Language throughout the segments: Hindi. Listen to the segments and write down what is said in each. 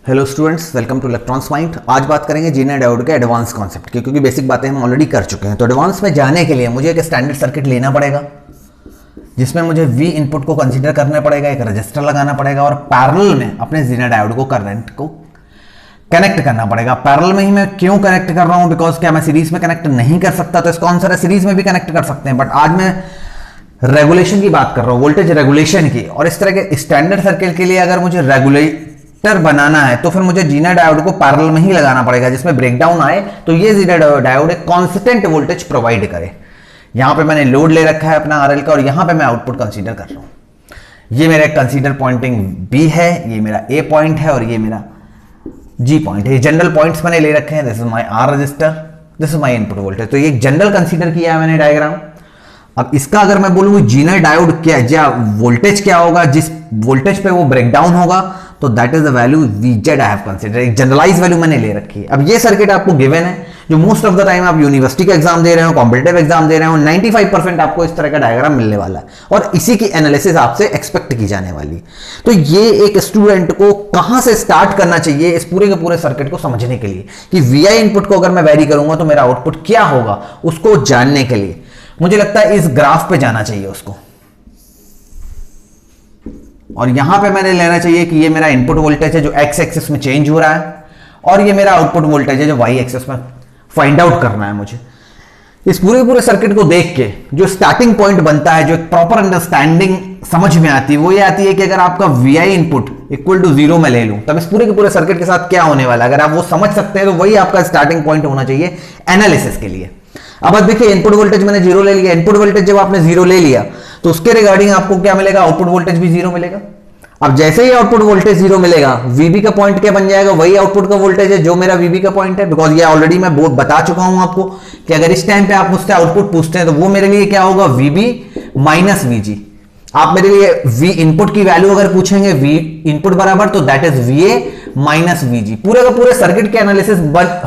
Hello students, welcome two electrons mind. आज बात करेंगे जीना डायोड के एडवांस कॉन्सेप्ट की, क्योंकि बेसिक बातें हम ऑलरेडी कर चुके हैं। तो एडवांस में जाने के लिए मुझे एक स्टैंडर्ड सर्किट लेना पड़ेगा जिसमें मुझे V इनपुट को कंसीडर करना पड़ेगा, एक रजिस्टर लगाना पड़ेगा और पैरेलल में अपने जीना डायोड को करंट को कनेक्ट करना पड़ेगा। पैरेलल में ही मैं क्यों कनेक्ट कर रहा हूं? बिकॉज क्या मैं सीरीज में कनेक्ट नहीं कर सकता? तो इसका आंसर है सीरीज में भी कनेक्ट कर सकते हैं, बट आज मैं रेगुलेशन की बात कर रहा हूं, वोल्टेज रेगुलेशन की। और इस तरह के स्टैंडर्ड सर्किट के लिए अगर मुझे रेगुलेटर बनाना है तो फिर मुझे जीना डायोड को पैरेलल में ही लगाना पड़ेगा, जिसमें ब्रेकडाउन आए तो ये जीना डायोड एक कांस्टेंट वोल्टेज प्रोवाइड करे। यहां पे मैंने लोड ले रखा है अपना आरएल का और यहां पे मैं आउटपुट कंसीडर कर रहा हूं। ये मेरा कंसीडर पॉइंटिंग बी है, ये मेरा ए पॉइंट है और ये मेरा जी पॉइंट है। जनरल पॉइंट्स मैंने ले रखे हैं। This is my R resistor, this is my input voltage. तो ये जनरल कंसीडर किया है मैंने डायग्राम। अब इसका अगर मैं बोलूं जीना डायोड क्या या वोल्टेज क्या होगा, जिस वोल्टेज पे वो ब्रेकडाउन होगा, तो that is the value VZ I have consider. एक जनरलाइज वैल्यू मैंने ले रखी है। अब ये सर्किट आपको गिवन है, जो मोस्ट ऑफ द टाइम आप यूनिवर्सिटी का एग्जाम दे रहे हो, कॉम्पिटिटिव एग्जाम दे रहे हो, 95% आपको इस तरह का डायग्राम मिलने वाला है और इसी की एनालिसिस आपसे एक्सपेक्ट की जाने वाली है। तो ये एक स्टूडेंट को कहां से स्टार्ट करना चाहिए इस पूरे के पूरे सर्किट को समझने के लिए कि वीआई इनपुट को अगर मैं वेरी करूंगा तो मेरा आउटपुट क्या होगा, उसको जानने के लिए मुझे लगता है इस ग्राफ पे जाना चाहिए उसको। और यहां पे मैंने लेना चाहिए कि ये मेरा इनपुट वोल्टेज है जो एक्स एक्सिस में चेंज हो रहा है और ये मेरा आउटपुट वोल्टेज है जो वाई एक्सिस में फाइंड आउट करना है मुझे। इस पूरे सर्किट को देख के जो स्टार्टिंग पॉइंट बनता है, जो एक प्रॉपर अंडरस्टैंडिंग समझ में आती है, वो ये आती है कि अगर आपका वीआई इनपुट इक्वल टू 0 में ले लूं तब इस पूरे के पूरे सर्किट के साथ क्या होने वाला है। अगर आप वो समझ सकते हैं तो वही आपका स्टार्टिंग पॉइंट होना चाहिए एनालिसिस के लिए। अब देखिए, इनपुट वोल्टेज मैंने 0 ले लिया। इनपुट वोल्टेज जब आपने 0 ले लिया तो उसके रिगार्डिंग आपको क्या मिलेगा? आउटपुट वोल्टेज भी 0 मिलेगा। अब जैसे ही आउटपुट वोल्टेज 0 मिलेगा, वीबी का पॉइंट क्या बन जाएगा? वही आउटपुट का वोल्टेज है जो मेरा वीबी का पॉइंट है। बिकॉज ये ऑलरेडी मैं बता चुका हूं आपको कि अगर इस टाइम पे आप मुझसे आउटपुट पूछते हैं तो वो मेरे लिए क्या होगा? VB minus VG. आप मेरे लिए वी इनपुट की वैल्यू अगर पूछेंगे वी इनपुट बराबर, तो that is VA minus VG. पूरे का पूरे सर्किट की एनालिसिस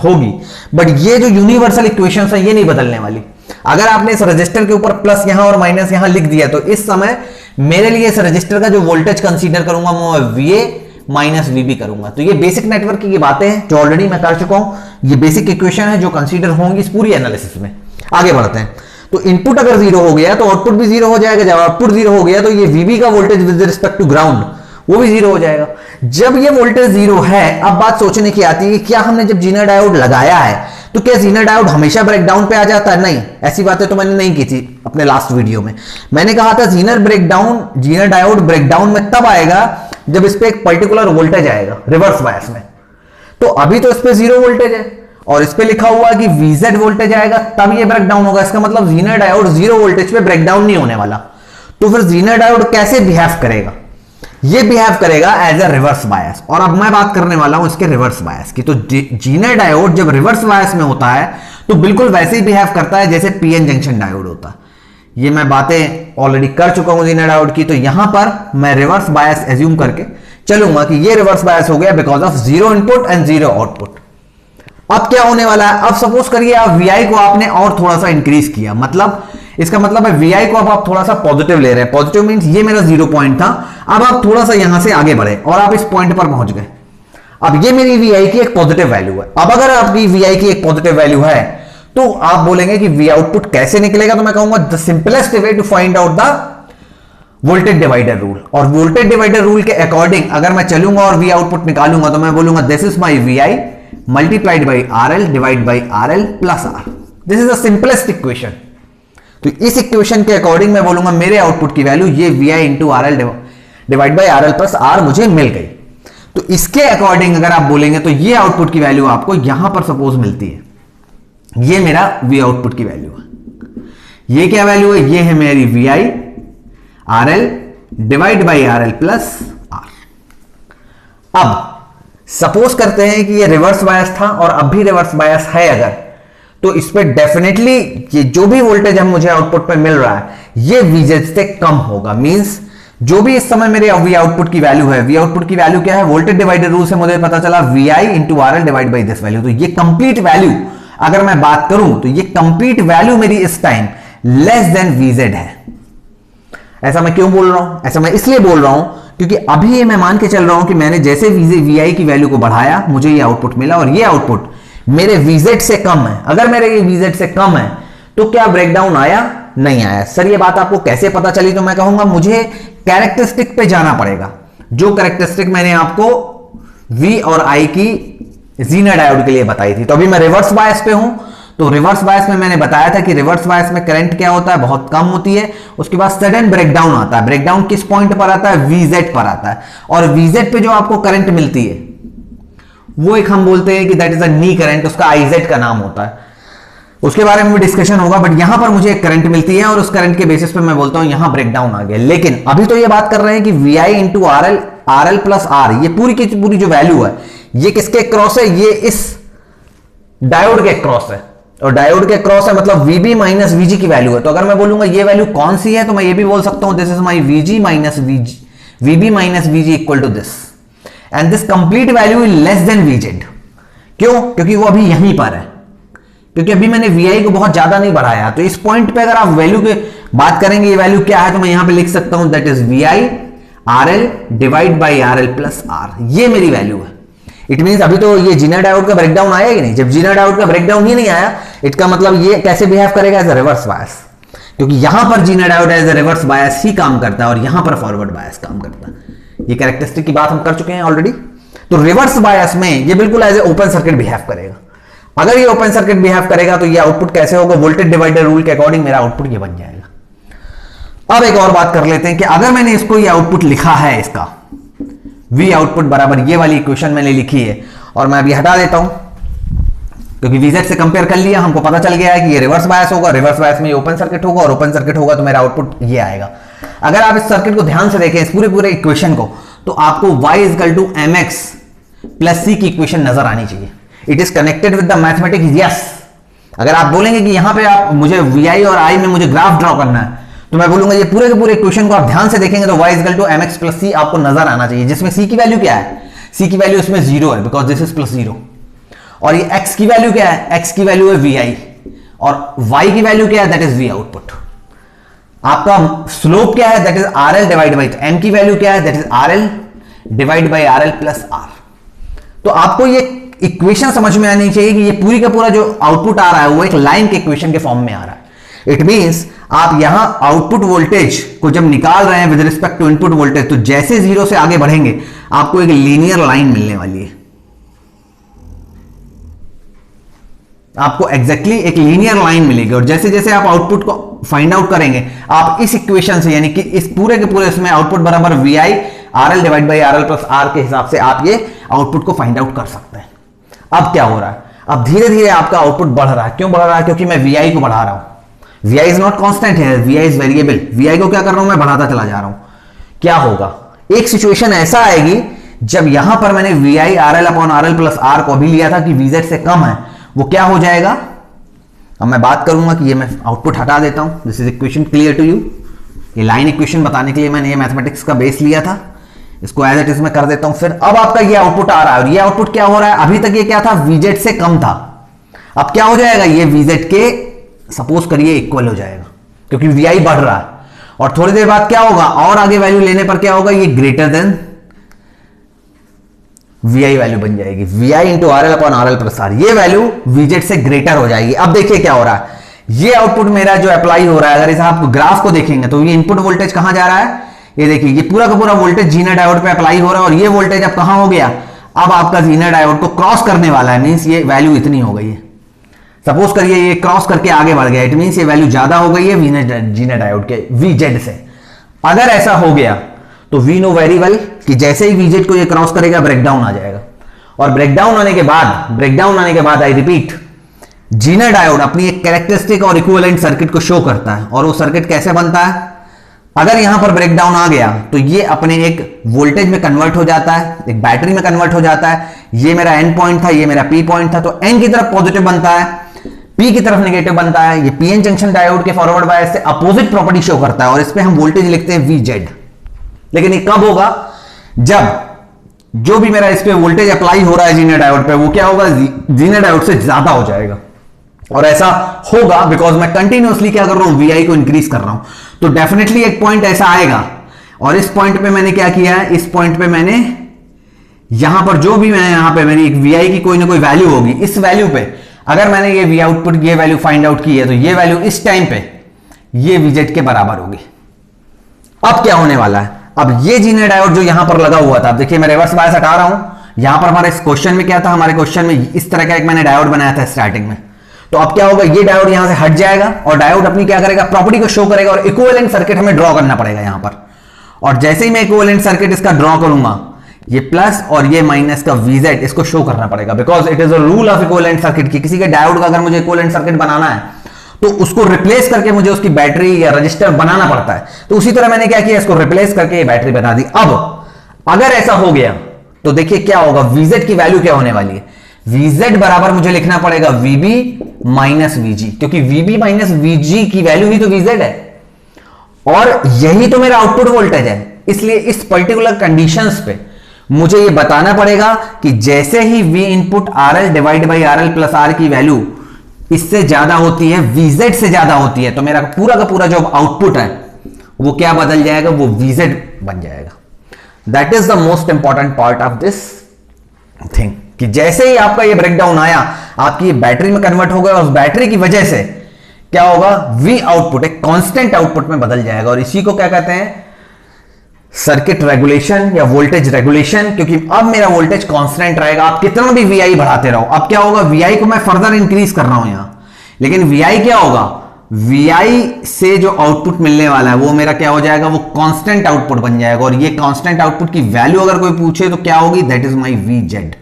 होगी, बट ये जो यूनिवर्सल इक्वेशन है ये नहीं बदलने वाली। अगर आपने इस रजिस्टर के ऊपर प्लस यहां और माइनस यहां लिख दिया तो इस समय मेरे लिए इस रजिस्टर का जो वोल्टेज कंसीडर करूंगा मैं वीए माइनस वीबी करूंगा। तो ये बेसिक नेटवर्क की बातें हैं जो ऑलरेडी मैं कर चुका हूं। ये बेसिक इक्वेशन है जो कंसीडर होंगी इस पूरी एनालिसिस में। आगे बढ़ते हैं। तो इनपुट अगर 0 हो गया तो आउटपुट भी 0 हो जाएगा। जब आउटपुट 0 हो गया तो ये वीबी का voltage with respect to ground वो भी 0 हो जाएगा। जब ये वोल्टेज 0 है, अब बात सोचने की आती है क्या हमने जब जीना डायोड लगाया है तो क्या जीना डायोड हमेशा ब्रेकडाउन पे आ जाता है? नहीं, ऐसी बातें तो मैंने नहीं की थी अपने लास्ट वीडियो में। मैंने कहा था जीना डायोड ब्रेकडाउन में तब आएगा जब इस पे एक पर्टिकुलर वोल्टेज आएगा रिवर्स बायस में। तो अभी तो इस पे 0 वोल्टेज है और इस पे लिखा हुआ है कि वीजेड वोल्टेज आएगा तब ये ब्रेकडाउन होगा। इसका मतलब जीना डायोड 0 वोल्टेज पे ब्रेकडाउन नहीं होने वाला। तो फिर जीना डायोड कैसे बिहेव करेगा? ये बिहेव करेगा एज अ रिवर्स बायस। और अब मैं बात करने वाला हूं इसके रिवर्स बायस की। तो जीना डायोड जब रिवर्स बायस में होता है तो बिल्कुल वैसे ही बिहेव करता है जैसे पीएन जंक्शन डायोड होता है। ये मैं बातें ऑलरेडी कर चुका हूं जीना डायोड की। तो यहां पर मैं रिवर्स बायस एज्यूम करके चलूंगा कि ये रिवर्स बायस हो गया because of 0 input and 0 output. अब क्या होने वाला है? अब सपोज करिए आप वीआई को आपने और थोड़ा सा इंक्रीज किया, मतलब इसका मतलब है वीआई को अब आप थोड़ा सा पॉजिटिव ले रहे हैं। पॉजिटिव मींस ये मेरा 0 पॉइंट था, अब आप थोड़ा सा यहां से आगे बढ़े और आप इस पॉइंट पर पहुंच गए। अब ये मेरी वीआई की एक पॉजिटिव वैल्यू है। अब अगर आपकी वीआई की एक पॉजिटिव वैल्यू है तो आप बोलेंगे कि वी आउटपुट कैसे निकलेगा? तो मैं कहूंगा the simplest way to find out the voltage divider rule. और वोल्टेज डिवाइडर रूल के अकॉर्डिंग अगर मैं चलूंगा और वी आउटपुट निकालूंगा तो मैं बोलूंगा this is my VI multiplied by RL divide by RL plus R. This is the simplest equation. तो इस इक्वेशन के अकॉर्डिंग मैं बोलूंगा मेरे आउटपुट की वैल्यू ये V I into R L divide by R L plus R मुझे मिल गई। तो इसके अकॉर्डिंग अगर आप बोलेंगे तो ये आउटपुट की वैल्यू आपको यहां पर सपोज मिलती है। ये मेरा वी आउटपुट की वैल्यू है। ये क्या वैल्यू है? ये है मेरी V I R L divide by R L plus R. अब सपोज करते हैं कि ये रिवर्स बायस था और अब भी रिवर्स बायस है अगर, तो इस पे डेफिनेटली ये जो भी वोल्टेज हम मुझे आउटपुट पे मिल रहा है ये वीजेड से कम होगा। मींस जो भी इस समय मेरे वी आउटपुट की वैल्यू है, वी आउटपुट की वैल्यू क्या है? वोल्टेज डिवाइडर रूल से मुझे पता चला V I into R L divide by this value. तो ये कंप्लीट वैल्यू अगर मैं बात करूं तो ये कंप्लीट वैल्यू मेरी इस टाइम लेस देन वीजेड है। ऐसा मैं क्यों बोल रहा हूं? ऐसा मैं इसलिए बोल रहा हूं क्योंकि अभी ये मैं मान के चल रहा हूं कि मैंने जैसे वी की वैल्यू को बढ़ाया मुझे ये आउटपुट मिला, और ये आउटपुट मेरे वीजेड से कम है। अगर मेरे ये वीजेड से कम है तो क्या ब्रेकडाउन आया? नहीं आया। सर ये बात आपको कैसे पता चली? तो मैं कहूंगा मुझे कैरेक्टरिस्टिक पे जाना पड़ेगा, जो कैरेक्टरिस्टिक मैंने आपको V और I की जीनर डायोड के लिए बताई थी। तो अभी मैं रिवर्स बायस पे हूं, तो रिवर्स बायस में मैंने बताया था कि रिवर्स बायस में करंट क्या होता है, बहुत कम होती है, उसके बाद सडन ब्रेकडाउन आता है। ब्रेकडाउन किस पॉइंट पर आता है? VZ पर आता है। और VZ पे जो आपको करंट मिलती है वो एक हम बोलते हैं कि that is a knee current, उसका IZ का नाम होता है, उसके बारे में भी डिस्कशन होगा। बट यहां पर मुझे एक करंट मिलती है और उस करंट के बेसिस पे मैं बोलता हूं यहां ब्रेकडाउन आ गया। लेकिन अभी तो ये बात कर रहे हैं कि VI into RL plus R, ये पूरी की पूरी जो वैल्यू है ये किसके क्रॉस है? ये इस डायोड के क्रॉस है, और डायोड के क्रॉस है मतलब VB माइनस VG की वैल्यू है। तो अगर मैं बोलूंगा ये वैल्यू कौन सी है, तो मैं ये भी बोल सकता हूं this is my VG minus VB minus VG equal to this, and this complete value is less than VZ। क्यों? क्योंकि वो अभी यहीं पर है, क्योंकि अभी मैंने VI को बहुत ज्यादा नहीं बढ़ाया। तो इस पॉइंट पे अगर आप वैल्यू की बात करेंगे, ये वैल्यू क्या है, तो मैं यहां पे लिख सकता हूं that is VI RL divide by RL plus R, ये मेरी वैल्यू है। इट मींस अभी तो ये जीनर डायोड का ब्रेकडाउन आया कि नहीं? जब जीनर डायोड का ब्रेकडाउन ही नहीं आया, इसका मतलब ये कैसे बिहेव करेगा? एज अ रिवर्स बायस, क्योंकि यहां पर Zener diode as a reverse bias ही काम करता है और यहां पर फॉरवर्ड बायस काम करता है। ये कैरेक्टरिस्टिक की बात हम कर चुके हैं ऑलरेडी। तो रिवर्स बायस में ये बिल्कुल as a open circuit behave करेगा। अगर ये ओपन सर्किट बिहेव करेगा तो ये आउटपुट कैसे होगा? वोल्टेज डिवाइडर रूल के अकॉर्डिंग मेरा आउटपुट ये बन जाएगा। अब एक और बात कर लेते हैं कि अगर मैंने इसको ये आउटपुट लिखा है, इसका V आउटपुट बराबर ये वाली इक्वेशन मैंने लिखी है, और मैं अभी हटा देता हूं क्योंकि VZ से कंपेयर कर लिया, हमको पता चल गया है कि ये रिवर्स बायस होगा, रिवर्स बायस में ये ओपन सर्किट होगा, और ओपन सर्किट होगा तो मेरा आउटपुट ये आएगा। अगर आप इस सर्किट को ध्यान से देखें, इस पूरे इक्वेशन को, तो आपको Y is equal to MX plus C की इक्वेशन नजर आनी चाहिए। It is connected with the mathematics, yes. अगर आप बोलेंगे कि यहां पे आप मुझे VI और I में मुझे ग्राफ ड्रॉ करना है, तो मैं बोलूंगा ये पूरे के पूरे इक्वेशन को आप ध्यान से देखेंगे तो Y is equal to MX plus C आपको नजर आना चाहिए, जिसमें C की वैल्यू क्या है? C की वैल्यू इसमें 0 है, बिकॉज दिस इज प्लस 0। और ये X की वैल्यू क्या है? X की वैल्यू है VI, और Y की वैल्यू क्या है? That is V output. आपका स्लोप क्या है? That is RL divide by, M की वैल्यू क्या है? That is RL divide by RL plus R। तो आपको ये इक्वेशन समझ में आनी चाहिए कि ये पूरी का पूरा जो आउटपुट आ रहा है वो एक लाइन के इक्वेशन के फॉर्म में आ रहा है। इट मींस आप यहां आउटपुट वोल्टेज को जब निकाल रहे हैं with respect to input voltage, तो जैसे 0 से आगे बढ़ेंगे आपको एक लीनियर लाइन मिलने वाली है। आपको एग्जैक्टली एक लीनियर लाइन मिलेगी, और जैसे जैसे आप आउटपुट को फाइंड आउट करेंगे, आप इस इक्वेशन से, यानी कि इस पूरे के पूरे इसमें आउटपुट बराबर VI RL divide by RL plus R के हिसाब से आप ये आउटपुट को फाइंड आउट कर सकते हैं। अब क्या हो रहा है? अब धीरे धीरे आपका आउटपुट बढ़ रहा है। क्यों बढ़ रहा है? क्योंकि मैं VI को बढ़ा रहा हूं। VI इज नॉट कांस्टेंट है, VI इज वेरिएबल। VI को क्या कर रहा हूं? मैं बढ़ाता चला जा रहा हूं। क्या होगा? एक सिचुएशन ऐसा आएगी जब यहां पर मैंने VI RL upon RL plus R को भी लिया था कि VZ से कम है, वो क्या हो जाएगा? अब मैं बात करूंगा कि ये मैं आउटपुट हटा देता हूं। This is equation clear to you. ये लाइन इक्वेशन बताने के लिए मैंने ये मैथमेटिक्स का बेस लिया था, इसको एज इट इज में कर देता हूं। फिर अब आपका ये आउटपुट आ रहा है, और ये आउटपुट क्या हो रहा है? अभी तक ये क्या था? VZ से कम था। अब क्या हो जाएगा? ये VZ के सपोज करिए इक्वल हो जाएगा, क्योंकि VI बढ़ रहा है। और थोड़ी देर बाद क्या होगा? और आगे वैल्यू लेने पर क्या होगा? ये ग्रेटर देन VI वैल्यू बन जाएगी। VI into RL upon RL plus R, ये वैल्यू VZ से ग्रेटर हो जाएगी। अब देखिए क्या हो रहा है, ये आउटपुट मेरा जो अप्लाई हो रहा है, अगर इस आप ग्राफ को देखेंगे तो ये इनपुट वोल्टेज कहां जा रहा है? ये देखिए, ये पूरा का पूरा वोल्टेज जीनर डायोड पे अप्लाई हो रहा है, और ये वोल्टेज अब कहां हो गया? अब आपका जीनर डायोड को क्रॉस करने वाला है। मींस ये वैल्यू इतनी हो गई है। सपोज करिए ये क्रॉस करके आगे बढ़ गया, इट मींस ये वैल्यू ज्यादा हो गई है जीनर डायोड के VZ से। अगर ऐसा हो गया तो वी नो वेरी वेल कि जैसे ही VZ को ये क्रॉस करेगा ब्रेकडाउन आ जाएगा, और ब्रेकडाउन आने के बाद आई रिपीट, जीनर डायोड अपनी एक कैरेक्टरिस्टिक और इक्विवेलेंट सर्किट को शो करता है। और वो सर्किट कैसे बनता है? अगर यहां पर ब्रेकडाउन आ गया तो ये अपने एक वोल्टेज में कन्वर्ट हो जाता है, एक बैटरी में कन्वर्ट हो जाता है। ये मेरा N पॉइंट था, ये मेरा P पॉइंट था, तो N की तरफ पॉजिटिव बनता है, P की तरफ नेगेटिव बनता है। ये PN जंक्शन डायोड के फॉरवर्ड बायस से अपोजिट प्रॉपर्टी शो करता है, और इस पे हम वोल्टेज लिखते हैं VZ। लेकिन ये कब होगा? जब जो भी मेरा इस पे वोल्टेज अप्लाई हो रहा है जीनर डायोड पे, वो क्या होगा? जीनर डायोड से ज्यादा हो जाएगा। और ऐसा होगा बिकॉज मैं कंटिन्यूअसली क्या कर रहा हूं? VI को इंक्रीज कर रहा हूं। तो डेफिनेटली एक पॉइंट ऐसा आएगा, और इस पॉइंट पे मैंने क्या किया है, इस पॉइंट पे मैंने यहां पर जो भी मैं यहां पे मेरी एक VI की कोई ना कोई वैल्यू होगी, इस वैल्यू पे अगर मैंने ये V आउटपुट ये वैल्यू फाइंड आउट की है तो ये वैल्यू इस टाइम पे ये VZ के बराबर होगी। अब क्या होने वाला है, अब ये जीने डायोड जो यहां पर लगा हुआ था, अब देखिए मैं रिवर्स बायस हटा रहा हूं। यहां पर हमारे इस क्वेश्चन में क्या था, हमारे क्वेश्चन में इस तरह का एक मैंने डायोड बनाया था स्टार्टिंग में। तो अब क्या होगा, ये डायोड यहां से हट जाएगा और डायोड अपनी क्या करेगा, प्रॉपर्टी को शो करेगा और इक्विवेलेंट सर्किट हमें ड्रॉ करना पड़ेगा यहां पर। और जैसे ही मैं इक्विवेलेंट सर्किट इसका ड्रॉ करूंगा, ये प्लस और ये माइनस का VZ इसको शो करना पड़ेगा, because it is a rule of equivalent circuit की किसी के डायोड का अगर मुझे इक्विवेलेंट सर्किट बनाना है तो उसको रिप्लेस करके मुझे उसकी बैटरी या रजिस्टर बनाना पड़ता है। तो उसी तरह मैंने क्या किया, इसको रिप्लेस करके ये बैटरी बना दी। अब अगर ऐसा हो गया तो देखिए क्या होगा, VZ की वैल्यू क्या होने वाली है, VZ बराबर मुझे लिखना पड़ेगा VB माइनस VG, क्योंकि VB माइनस VG की वैल्यू ही तो VZ है और यही तो मेरा आउटपुट वोल्टेज है। इसलिए इस पर्टिकुलर कंडीशंस पे मुझे ये बताना पड़ेगा कि जैसे ही V input RL divide by RL plus R की वैल्यू इससे ज्यादा होती है, VZ से ज्यादा होती है, तो मेरा पूरा का पूरा जो आउटपुट है वो क्या बदल जाएगा, वो VZ बन जाएगा। That is the most important part of this thing, कि जैसे ही आपका ये ब्रेकडाउन आया, आपकी ये बैटरी में कन्वर्ट हो गया और उस बैटरी की वजह से क्या होगा, V आउटपुट एक कांस्टेंट आउटपुट में बदल जाएगा। और इसी को क्या कहते हैं, सर्किट रेगुलेशन या वोल्टेज रेगुलेशन, क्योंकि अब मेरा वोल्टेज कांस्टेंट रहेगा। आप कितना भी VI बढ़ाते रहो, अब क्या होगा, VI को मैं फर्दर इंक्रीज कर रहा हूं यहां, लेकिन VI क्या होगा, VI से जो आउटपुट मिलने वाला है वो मेरा क्या हो जाएगा, वो कांस्टेंट आउटपुट बन जाएगा। और ये कांस्टेंट आउटपुट की वैल्यू अगर कोई पूछे तो क्या होगी, दैट इज माई VZ।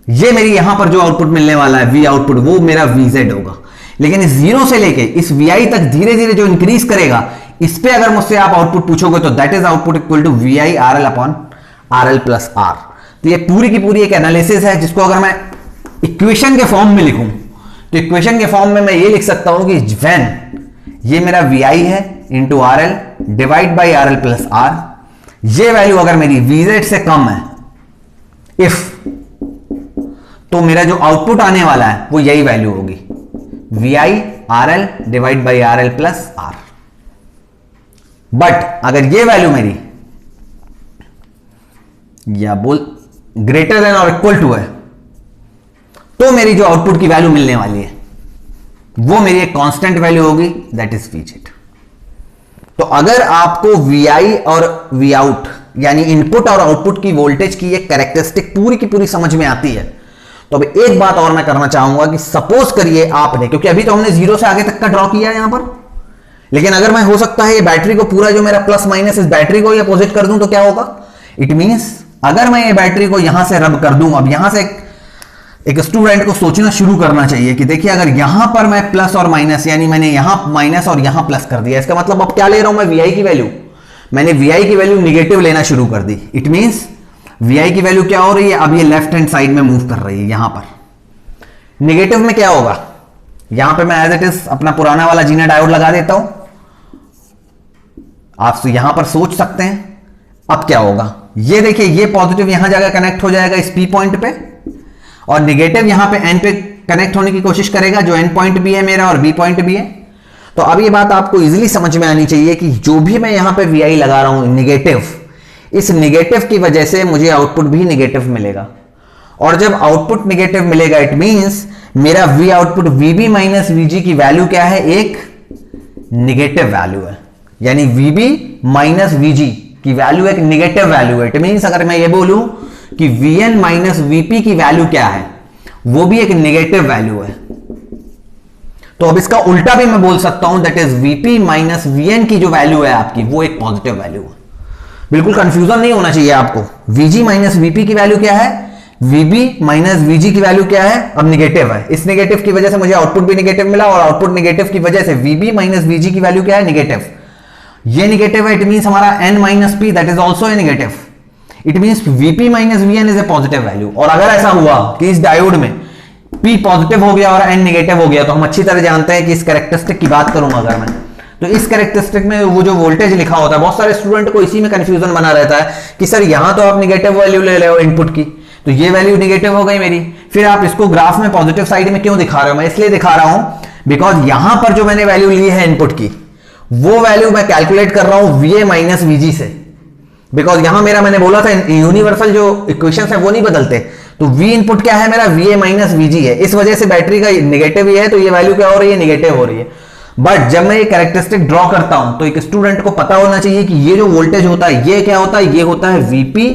ये मेरी यहां पर जो आउटपुट मिलने वाला है V आउटपुट, वो मेरा VZ होगा। लेकिन इस 0 से लेके इस VI तक धीरे धीरे जो इंक्रीज करेगा, इस पे अगर मुझसे आप आउटपुट पूछोगे तो that is output equal to VI RL upon RL plus R। तो ये पूरी की पूरी एक एनालिसिस है, जिसको अगर मैं इक्वेशन के फॉर्म में लिखूं तो इक्वेशन के फॉर्म में मैं ये लिख सकता हूं कि व्हेन ये मेरा VI है into RL divide by RL plus R, ये वैल्यू अगर मेरी VZ से कम है इफ, तो मेरा जो आउटपुट आने वाला है वो यही वैल्यू होगी, VI RL divide by RL plus R। But अगर ये वैल्यू मेरी या बोल ग्रेटर देन और इक्वल टू है, तो मेरी जो आउटपुट की वैल्यू मिलने वाली है वो मेरी एक कांस्टेंट वैल्यू होगी, दैट इज VZ। तो अगर आपको VI और Vout यानी इनपुट और आउटपुट की वोल्टेज की एक कैरेक्टरिस्टिक पूरी की पूरी समझ में आती है, तो अब एक बात और मैं करना चाहूंगा कि सपोज करिए आपने, क्योंकि अभी तो हमने 0 से आगे तक का ड्रॉ किया है यहां पर, लेकिन अगर मैं हो सकता है ये बैटरी को पूरा जो मेरा प्लस माइनस इस बैटरी को ही अपोजिट कर दूं तो क्या होगा, इट मींस अगर मैं ये बैटरी को यहां से रब कर दूं, अब यहां से एक स्टूडेंट को सोचना शुरू करना चाहिए कि देखिए अगर यहां पर मैं प्लस और माइनस, यानी मैंने यहां माइनस और यहां प्लस कर दिया, इसका मतलब अब क्या ले रहा हूं मैं, VI की वैल्यू, मैंने VI की वैल्यू निगेटिव लेना शुरू कर दी। इट मींस VI की वैल्यू क्या हो रही है, अब ये लेफ्ट हैंड साइड में मूव कर रही है। यहां पर निगेटिव में क्या होगा, यहां पे मैं एज इट इज अपना पुराना वाला जीना डायोड लगा देता हूं, आप यहां पर सोच सकते हैं अब क्या होगा। ये देखिए ये पॉजिटिव यहां जाकर कनेक्ट हो जाएगा इस P पॉइंट पे, और निगेटिव यहां पे N पे कनेक्ट होने की कोशिश करेगा, जो N पॉइंट भी है मेरा और B पॉइंट भी है। तो अब ये बात आपको इजीली समझ में आनी चाहिए कि जो भी मैं यहां पे VI लगा रहा हूं निगेटिव, इस निगेटिव की वजह से मुझे आउटपुट भी निगेटिव मिलेगा, और जब आउटपुट निगेटिव मिलेगा इट मींस मेरा V output VB minus VG की वैल्यू क्या है, एक निगेटिव वैल्यू है, यानी VB माइनस VG की वैल्यू एक निगेटिव वैल्यू है। इट मींस अगर मैं ये बोलूं कि VN माइनस VP की वैल्यू क्या है, वो भी एक निगेटिव वैल्यू है। तो अब इसका उल्टा भी मैं बोल सकता हूं, that is VP minus VN की जो वैल्यू है आपकी, वो एक पॉजिटिव वैल्यू है। बिल्कुल कंफ्यूजन नहीं होना चाहिए आपको। VG माइनस VP की वैल्यू क्या है, VB माइनस VG की वैल्यू क्या है, अब निगेटिव है। इस निगेटिव की वजह से मुझे आउटपुट भी निगेटिव मिला, और आउटपुट निगेटिव की वजह से VB माइनस VG की वैल्यू क्या है, निगेटिव। ये निगेटिव है, इट मींस हमारा N minus P that is also a negative. It means VP minus VN is a positive value. और अगर ऐसा हुआ कि इस डायोड में P पॉजिटिव हो गया और N निगेटिव हो गया, तो हम अच्छी तरह जानते हैं कि इस कैरेक्टरिस्टिक की बात करूंगा अगर मैं, तो इस कैरेक्टरिस्टिक में वो जो वोल्टेज लिखा होता है, बहुत सारे स्टूडेंट को इसी में कंफ्यूजन बना रहता है कि सर यहां तो आप निगेटिव वैल्यू ले रहे हो इनपुट की, तो ये वैल्यू निगेटिव हो गई मेरी, फिर आप इसको ग्राफ में पॉजिटिव साइड में क्यों दिखा रहे हो। मैं इसलिए दिखा रहा हूं बिकॉज यहां पर जो मैंने वैल्यू ली है इनपुट की, वो वैल्यू मैं कैलकुलेट कर रहा हूं VA माइनस VG से, बिकॉज यहां मेरा मैंने बोला था यूनिवर्सल जो इक्वेशंस है वो नहीं बदलते, तो V इनपुट क्या है मेरा VA माइनस VG है, इस वजह से बैटरी का नेगेटिव ही है, तो ये वैल्यू क्या हो रही है, नेगेटिव हो रही है। बट जब मैं ये कैरेक्टरिस्टिक ड्रॉ करता हूं तो एक स्टूडेंट को पता होना चाहिए कि ये जो वोल्टेज होता है ये क्या होता है, ये होता है VP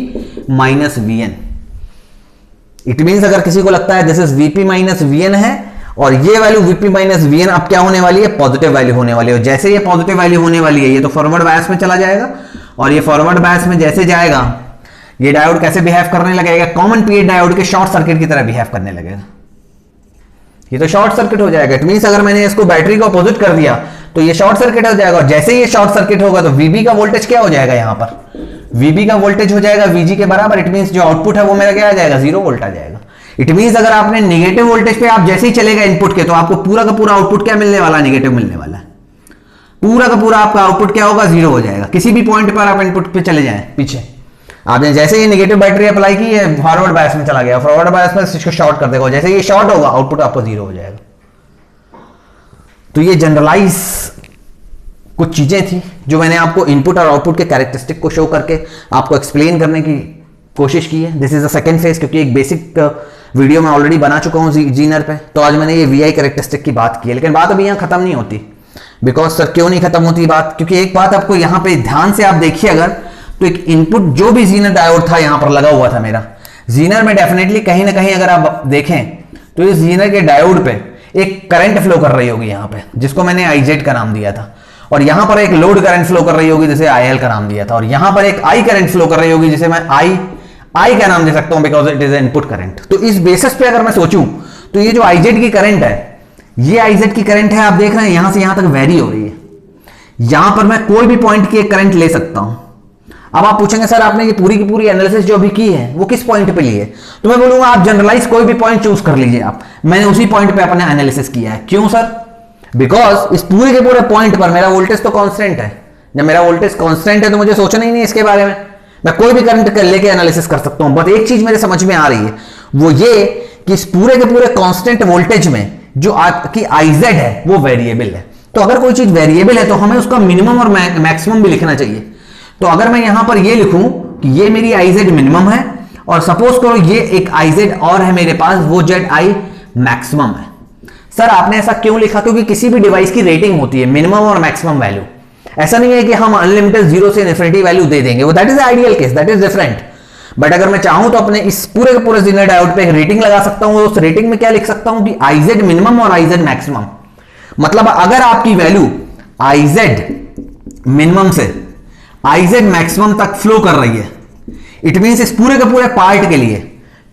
minus VN। It means अगर किसी को लगता है this is VP minus VN है और ये वैल्यू VP माइनस VN अब क्या होने वाली है, पॉजिटिव वैल्यू होने वाली है। जैसे ये पॉजिटिव वैल्यू होने वाली है ये तो फॉरवर्ड बायस में चला जाएगा, और ये फॉरवर्ड बायस में जैसे जाएगा ये डायोड कैसे बिहेव करने लगेगा, कॉमन पीरियड डायोड के शॉर्ट सर्किट की तरह बिहेव करने लगेगा, ये तो शॉर्ट सर्किट हो जाएगा। इट मींस अगर मैंने इसको बैटरी को अपोजिट कर दिया तो ये शॉर्ट सर्किट हो जाएगा, और जैसे ये शॉर्ट सर्किट होगा तो VB का वोल्टेज क्या हो जाएगा, यहां पर VB का वोल्टेज हो जाएगा VG के बराबर। इट मींस जो आउटपुट है वो मेरा क्या आ जाएगा, 0 वोल्ट आ जाएगा। इट मींस अगर आपने नेगेटिव वोल्टेज पे आप जैसे ही चलेगा इनपुट के, तो आपको पूरा का पूरा आउटपुट क्या मिलने वाला, नेगेटिव मिलने वाला है। पूरा का पूरा आपका आउटपुट क्या होगा, 0 हो जाएगा। किसी भी पॉइंट पर आप इनपुट पे चले जाएं पीछे, आपने जैसे ही नेगेटिव बैटरी अप्लाई की है फॉरवर्ड बायस में चला गया, फॉरवर्ड बायस में इसको शॉर्ट कर देगा, जैसे ये शॉर्ट होगा आउटपुट आपको 0 हो जाएगा। तो ये जनरलाइज कुछ चीजें थी जो मैंने आपको इनपुट और आउटपुट के कैरेक्टरिस्टिक को शो करके आपको एक्सप्लेन करने की कोशिश की है। This is the second phase, क्योंकि एक बेसिक वीडियो मैं ऑलरेडी बना चुका हूं जीनर पे, तो आज मैंने ये VI कैरेक्टरिस्टिक की बात की है। लेकिन बात अभी यहां खत्म नहीं होती, बिकॉज सर क्यों नहीं खत्म होती बात, क्योंकि एक बात आपको यहां पे ध्यान से आप देखिए अगर, तो एक इनपुट जो भी जीनर डायोड था यहां पर लगा हुआ था मेरा जीनर में, डेफिनेटली कहीं ना कहीं अगर आप देखें तो इस जीनर के डायोड पे एक करंट फ्लो कर रही होगी यहां पे, जिसको मैंने IZ का नाम दिया था, और यहां पर एक लोड करंट फ्लो कर रही होगी जिसे IL का नाम दिया था, और यहां पर एक I करंट फ्लो कर रही होगी जिसे मैं I का नाम दे सकता हूं because it is input current. तो इस बेसिस पे अगर मैं सोचूं तो ये जो IZ की करंट है, ये IZ की करंट है, आप देख रहे हैं यहां से यहां तक वेरी हो रही है, यहां पर मैं कोई भी पॉइंट की एक करंट ले सकता हूं। अब आप पूछेंगे सर आपने ये पूरी की पूरी एनालिसिस जो भी की है वो किस पॉइंट पे ली है, तो मैं बोलूंगा आप जनरलाइज कोई भी पॉइंट चूज कर लीजिए आप, मैंने उसी पॉइंट पे अपना एनालिसिस किया है। क्यों सर, बिकॉज इस पूरे के पूरे पॉइंट पर मेरा वोल्टेज तो कांस्टेंट है, जब मेरा वोल्टेज कांस्टेंट है तो मुझे सोचना ही नहीं इसके बारे में, मैं कोई भी करंट लेके एनालिसिस कर सकता हूं। बट एक चीज मेरे समझ में आ रही है वो ये कि इस पूरे के पूरे कांस्टेंट वोल्टेज में जो आपकी IZ है वो वेरिएबल है। तो अगर कोई चीज वेरिएबल है तो हमें उसका मिनिमम और मैक्सिमम भी लिखना चाहिए। तो अगर मैं यहां पर ये लिखूं कि ये मेरी IZ मिनिमम है और सपोज करो ये एक IZ और है मेरे पास, वो ZI मैक्सिमम है। सर आपने ऐसा क्यों लिखा, क्योंकि किसी भी डिवाइस की रेटिंग होती है मिनिमम और मैक्सिमम वैल्यू, ऐसा नहीं है कि हम अनलिमिटेड 0 से इन्फिनिटी वैल्यू दे देंगे, वो that is ideal case, that is different. But अगर मैं चाहूं तो अपने इस पूरे के पूरे जीनर डायोड पे एक रेटिंग लगा सकता हूं, उस रेटिंग में क्या लिख सकता हूं कि IZ मिनिमम और IZ मैक्सिमम। मतलब अगर आपकी वैल्यू IZ मिनिमम से IZ मैक्सिमम तक फ्लो कर रही है, इट मींस इस पूरे के पूरे पार्ट के लिए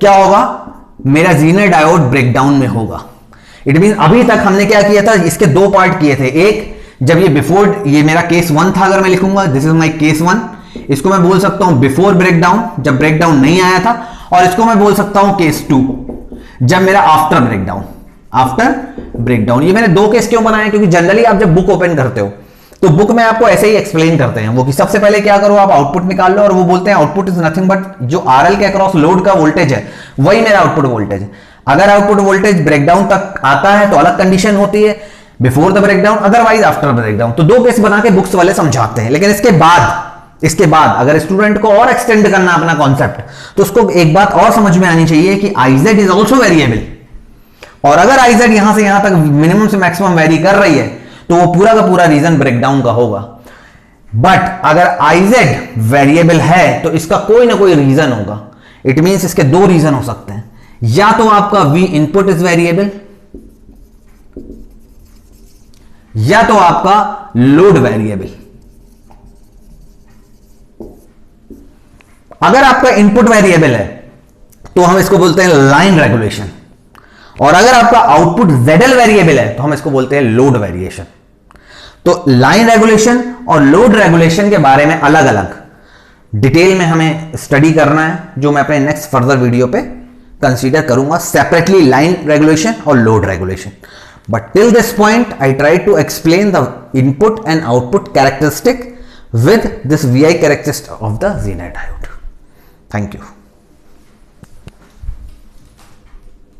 क्या होगा, मेरा जीनर डायोड ब्रेकडाउन में होगा। इट मींस अभी तक हमने क्या किया था, इसके 2 पार्ट किए थे। एक जब ये बिफोर, ये मेरा केस 1 था, अगर मैं लिखूंगा दिस इज माय केस 1, इसको मैं बोल सकता हूं बिफोर ब्रेकडाउन, जब ब्रेकडाउन नहीं आया था, और इसको मैं बोल सकता हूं केस 2 जब मेरा आफ्टर ब्रेकडाउन। आफ्टर ब्रेकडाउन ये मैंने 2 केस क्यों बनाए, क्योंकि जनरली आप जब बुक ओपन करते हो तो बुक में आपको ऐसे ही एक्सप्लेन करते हैं वो कि सबसे पहले क्या करो आप आउटपुट निकाल लो, और वो बोलते हैं आउटपुट इज नथिंग बट जो RL के अक्रॉस लोड का वोल्टेज है वही मेरा आउटपुट वोल्टेज है। अगर आउटपुट वोल्टेज ब्रेकडाउन तक आता है तो अलग कंडीशन होती है, before the breakdown, otherwise after breakdown. तो 2 केस बना के बुक्स वाले समझाते हैं। लेकिन इसके बाद अगर स्टूडेंट को और एक्सटेंड करना अपना कॉन्सेप्ट, तो उसको एक बात और समझ में आनी चाहिए कि IZ इज ऑल्सो वेरिएबल, और अगर IZ यहां से यहां तक मिनिमम से मैक्सिमम वेरी कर रही है तो वो पूरा का पूरा रीजन ब्रेकडाउन का होगा। बट अगर IZ वेरिएबल है तो इसका कोई ना कोई रीजन होगा। इट मींस इसके 2 रीजन हो सकते हैं, या तो आपका V इनपुट इज वेरिएबल, या तो आपका लोड वेरिएबल। अगर आपका इनपुट वेरिएबल है तो हम इसको बोलते हैं लाइन रेगुलेशन, और अगर आपका आउटपुट ZL वेरिएबल है तो हम इसको बोलते हैं लोड वेरिएशन। तो लाइन रेगुलेशन और लोड रेगुलेशन के बारे में अलग अलग डिटेल में हमें स्टडी करना है, जो मैं अपने नेक्स्ट फर्दर वीडियो पे कंसीडर करूंगा सेपरेटली, लाइन रेगुलेशन और load regulation. But till this point I try to explain the input and output characteristic with this VI characteristic of the Zener diode. Thank you.